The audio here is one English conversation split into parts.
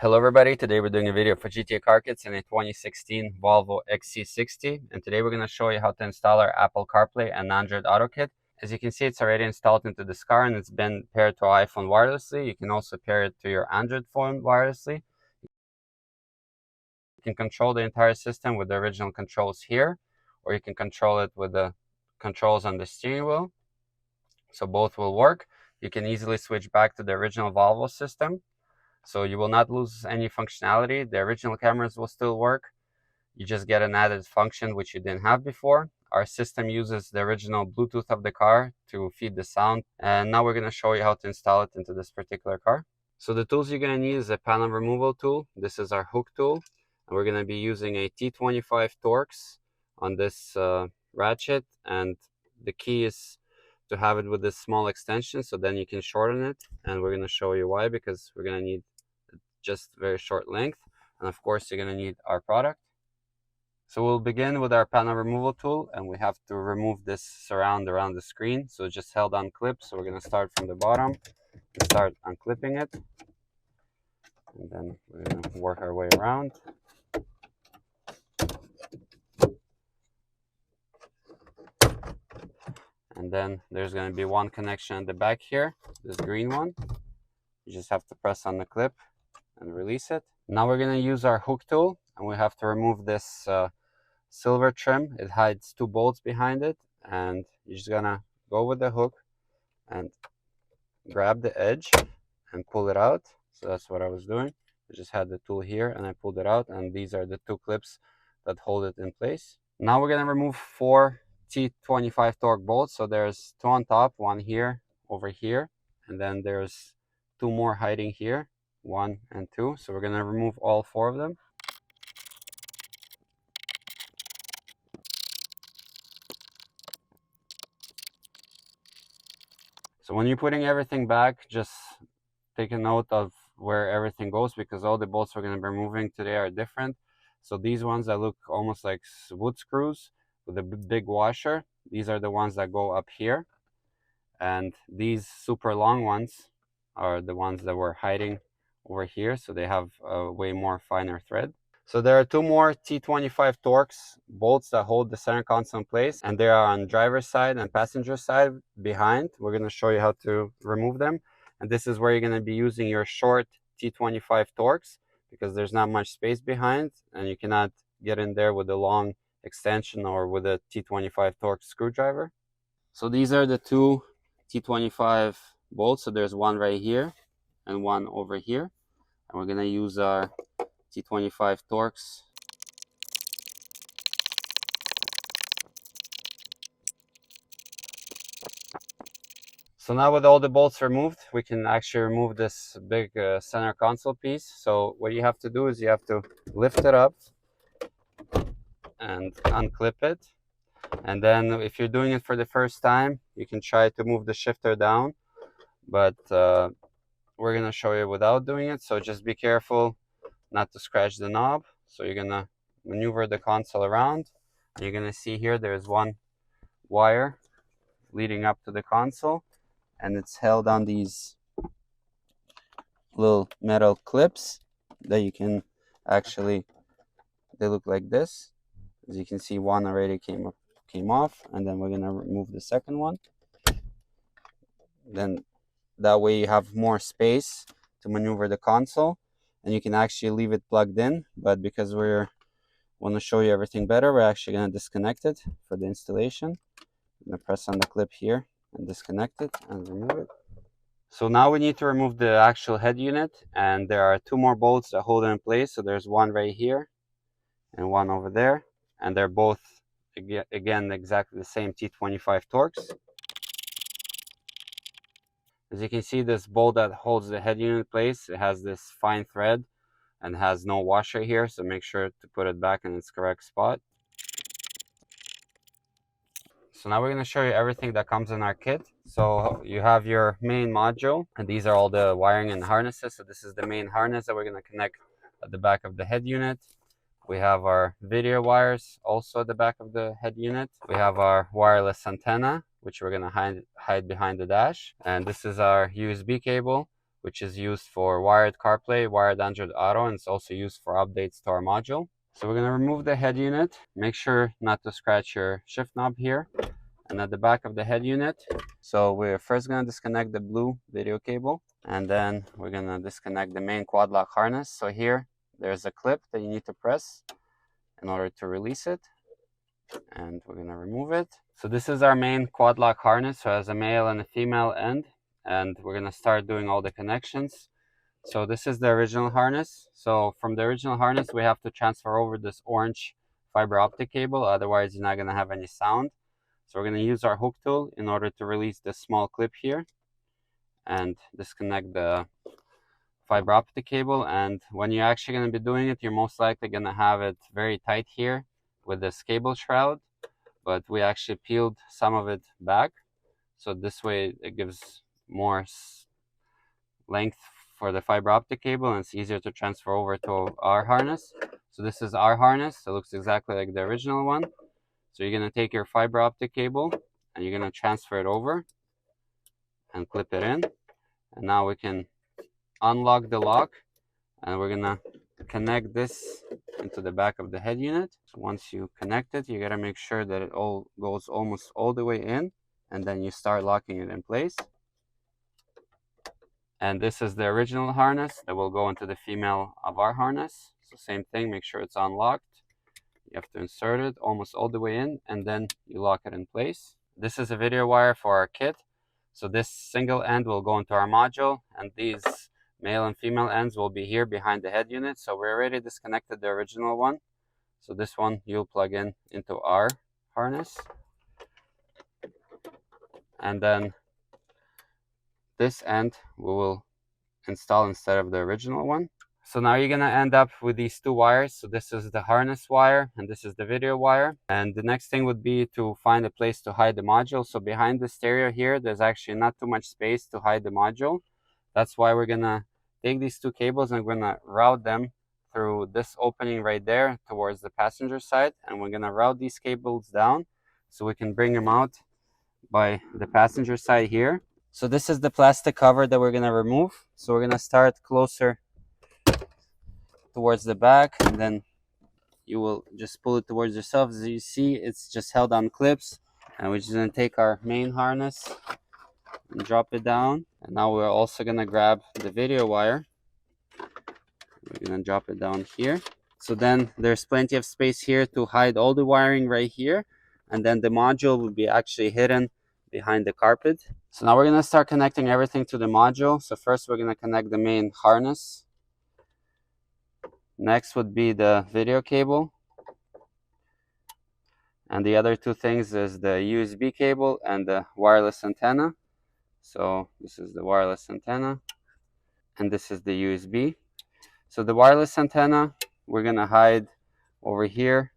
Hello everybody, today we're doing a video for GTA car kits in a 2016 Volvo XC60, and today we're going to show you how to install our Apple CarPlay and Android Auto kit. As you can see, it's already installed into this car and it's been paired to our iPhone wirelessly. You can also pair it to your Android phone wirelessly. You can control the entire system with the original controls here, or you can control it with the controls on the steering wheel. So both will work. You can easily switch back to the original Volvo system. So you will not lose any functionality. The original cameras will still work. You just get an added function which you didn't have before. Our system uses the original Bluetooth of the car to feed the sound. And now we're going to show you how to install it into this particular car. So the tools you're going to need is a panel removal tool. This is our hook tool. And we're going to be using a T25 Torx on this ratchet. And the key is to have it with this small extension, so then you can shorten it. And we're going to show you why, because we're going to need just very short length, and of course you're going to need our product. So we'll begin with our panel removal tool, and we have to remove this surround around the screen. So it's just held on clip. So we're going to start from the bottom and start unclipping it, and then we're going to work our way around. And then there's going to be one connection at the back here, this green one. You just have to press on the clip and release it. Now we're going to use our hook tool, and we have to remove this silver trim. It hides two bolts behind it, and you're just going to go with the hook and grab the edge and pull it out. So that's what I was doing. I just had the tool here and I pulled it out, and these are the two clips that hold it in place. Now we're going to remove 4 T25 torque bolts. So there's 2 on top, 1 here, over here, and then there's 2 more hiding here, 1 and 2. So we're going to remove all 4 of them. So when you're putting everything back, just take a note of where everything goes, because all the bolts we're going to be removing today are different. So these ones that look almost like wood screws with a big washer, these are the ones that go up here. And these super long ones are the ones that we're hiding over here. So they have a way more finer thread. So there are 2 more T25 Torx bolts that hold the center console in place, and they are on driver's side and passenger side behind. We're going to show you how to remove them. And this is where you're going to be using your short T25 Torx, because there's not much space behind and you cannot get in there with a long extension or with a T25 Torx screwdriver. So these are the 2 T25 bolts. So there's one right here and one over here. And we're going to use our T25 Torx. So now with all the bolts removed, we can actually remove this big center console piece. So what you have to do is you have to lift it up and unclip it. And then if you're doing it for the first time, you can try to move the shifter down, but we're going to show you without doing it. So just be careful not to scratch the knob. So you're going to maneuver the console around. And you're going to see here there's one wire leading up to the console, and it's held on these little metal clips that you can actually, they look like this. As you can see, one already came off, and then we're going to remove the second one. Then that way you have more space to maneuver the console, and you can actually leave it plugged in. But because we want to show you everything better, we're actually going to disconnect it for the installation. I'm going to press on the clip here and disconnect it and remove it. So now we need to remove the actual head unit, and there are 2 more bolts that hold it in place. So there's one right here and one over there, and they're both again exactly the same T25 Torx. As you can see, this bolt that holds the head unit in place, it has this fine thread and has no washer here, so make sure to put it back in its correct spot. So now we're going to show you everything that comes in our kit. So you have your main module, and these are all the wiring and harnesses. So this is the main harness that we're going to connect at the back of the head unit. We have our video wires also at the back of the head unit. We have our wireless antenna, which we're going to hide behind the dash. And this is our USB cable, which is used for wired CarPlay, wired Android Auto, and it's also used for updates to our module. So we're going to remove the head unit. Make sure not to scratch your shift knob here. And at the back of the head unit, so we're first going to disconnect the blue video cable, and then we're going to disconnect the main quad lock harness. So here, there's a clip that you need to press in order to release it, and we're going to remove it. So this is our main quad lock harness, so it has a male and a female end, and we're going to start doing all the connections. So this is the original harness. So from the original harness, we have to transfer over this orange fiber optic cable, otherwise you're not going to have any sound. So we're going to use our hook tool in order to release this small clip here and disconnect the fiber optic cable. And when you're actually going to be doing it, you're most likely going to have it very tight here with this cable shroud, but we actually peeled some of it back, so this way it gives more length for the fiber optic cable and it's easier to transfer over to our harness. So this is our harness. It looks exactly like the original one. So you're going to take your fiber optic cable and you're going to transfer it over and clip it in. And now we can unlock the lock, and we're going to connect this into the back of the head unit. So once you connect it, you got to make sure that it all goes almost all the way in, and then you start locking it in place. And this is the original harness that will go into the female of our harness. So same thing, make sure it's unlocked. You have to insert it almost all the way in, and then you lock it in place. This is a video wire for our kit. So this single end will go into our module, and these male and female ends will be here behind the head unit. So we already disconnected the original one. So this one you'll plug in into our harness. And then this end we will install instead of the original one. So now you're going to end up with these two wires. So this is the harness wire and this is the video wire. And the next thing would be to find a place to hide the module. So behind the stereo here, there's actually not too much space to hide the module. That's why we're going to take these two cables and we're going to route them through this opening right there towards the passenger side. And we're going to route these cables down so we can bring them out by the passenger side here. So this is the plastic cover that we're going to remove. So we're going to start closer towards the back, and then you will just pull it towards yourself. As you see, it's just held on clips, and we're just going to take our main harness and drop it down. And now we're also going to grab the video wire. We're going to drop it down here. So then there's plenty of space here to hide all the wiring right here, and then the module will be actually hidden behind the carpet. So now we're going to start connecting everything to the module. So first we're going to connect the main harness. Next would be the video cable. And the other two things is the USB cable and the wireless antenna. So this is the wireless antenna and this is the USB. So the wireless antenna, we're going to hide over here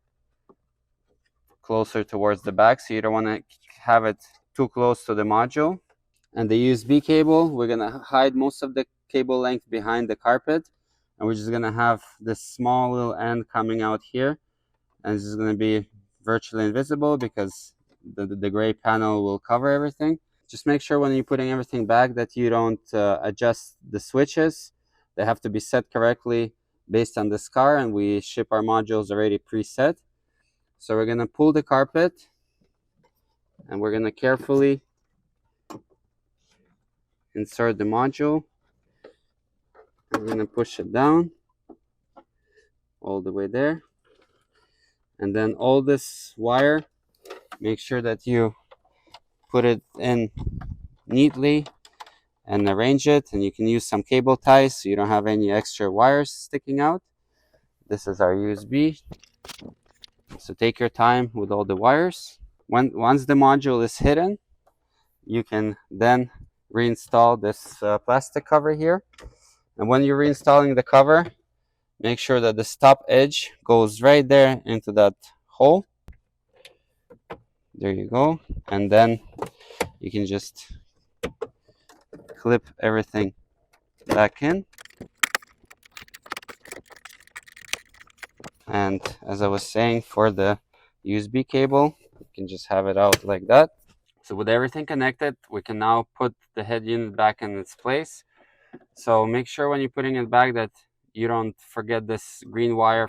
closer towards the back, so you don't want to have it too close to the module. And the USB cable, we're going to hide most of the cable length behind the carpet, and we're just going to have this small little end coming out here, and this is going to be virtually invisible because the gray panel will cover everything. Just make sure when you're putting everything back that you don't adjust the switches. They have to be set correctly based on this car, and we ship our modules already preset. So we're going to pull the carpet, and we're going to carefully insert the module. I'm going to push it down all the way there. And then all this wire, make sure that you put it in neatly and arrange it. And you can use some cable ties so you don't have any extra wires sticking out. This is our USB. So take your time with all the wires. Once the module is hidden, you can then reinstall this plastic cover here. And when you're reinstalling the cover, make sure that the top edge goes right there into that hole. There you go. And then you can just clip everything back in. And as I was saying, for the USB cable, you can just have it out like that. So with everything connected, we can now put the head unit back in its place. So make sure when you're putting it back that you don't forget this green wire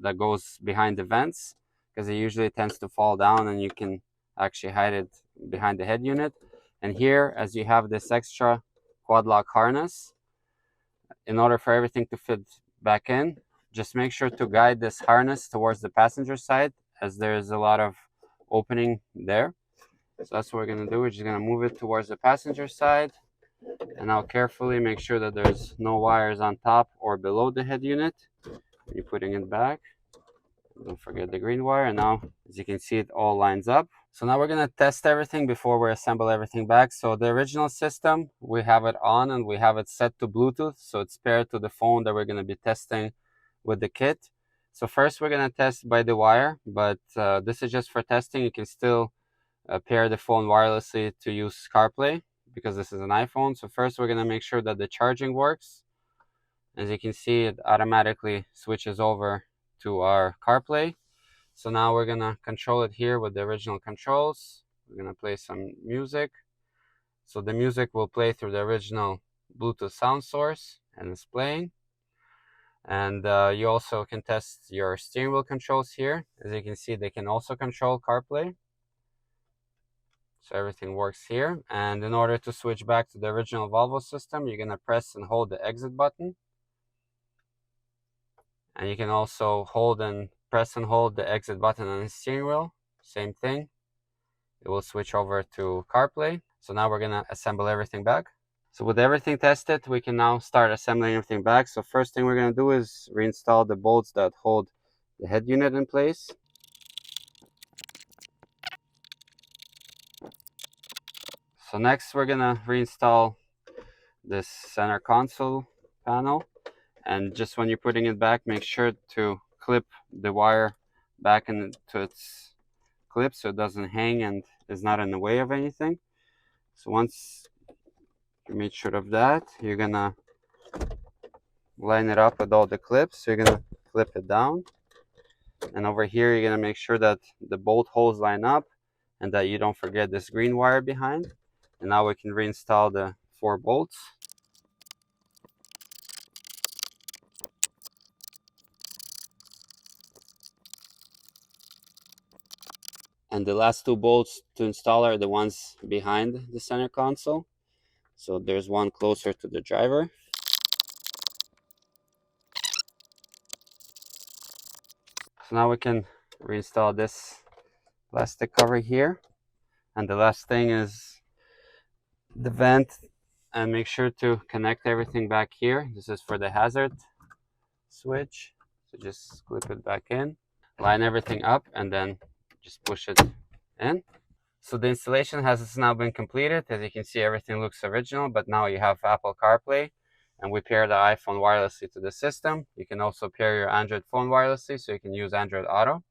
that goes behind the vents, because it usually tends to fall down and you can actually hide it behind the head unit. And here, as you have this extra quad lock harness, in order for everything to fit back in, just make sure to guide this harness towards the passenger side, as there's a lot of opening there. So that's what we're going to do. We're just going to move it towards the passenger side, and now carefully make sure that there's no wires on top or below the head unit when you're putting it back. Don't forget the green wire. And now, as you can see, it all lines up. So now we're going to test everything before we assemble everything back. So the original system, we have it on and we have it set to Bluetooth. So it's paired to the phone that we're going to be testing with the kit. So first we're going to test by the wire, but this is just for testing. You can still pair the phone wirelessly to use CarPlay, because this is an iPhone. So first we're going to make sure that the charging works. As you can see, it automatically switches over to our CarPlay. So now we're going to control it here with the original controls. We're going to play some music. So the music will play through the original Bluetooth sound source, and it's playing. And you also can test your steering wheel controls here. As you can see, they can also control CarPlay. So everything works here. And in order to switch back to the original Volvo system, you're going to press and hold the exit button. And you can also press and hold the exit button on the steering wheel. Same thing. It will switch over to CarPlay. So now we're going to assemble everything back. So with everything tested, we can now start assembling everything back. So first thing we're going to do is reinstall the bolts that hold the head unit in place. So next we're going to reinstall this center console panel. And just when you're putting it back, make sure to clip the wire back into its clip so it doesn't hang and is not in the way of anything. So once you made sure of that, you're gonna line it up with all the clips. So you're gonna flip it down, and over here you're gonna make sure that the bolt holes line up and that you don't forget this green wire behind. And now we can reinstall the 4 bolts. And the last 2 bolts to install are the ones behind the center console. So there's one closer to the driver. So now we can reinstall this plastic cover here. And the last thing is the vent, and make sure to connect everything back here. This is for the hazard switch. So just clip it back in, line everything up, and then just push it in. So the installation has now been completed. As you can see, everything looks original, but now you have Apple CarPlay, and we pair the iPhone wirelessly to the system. You can also pair your Android phone wirelessly, so you can use AndroidAuto.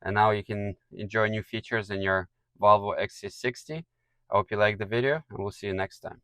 And now you can enjoy new features in your Volvo XC60. I hope you liked the video, and we'll see you next time.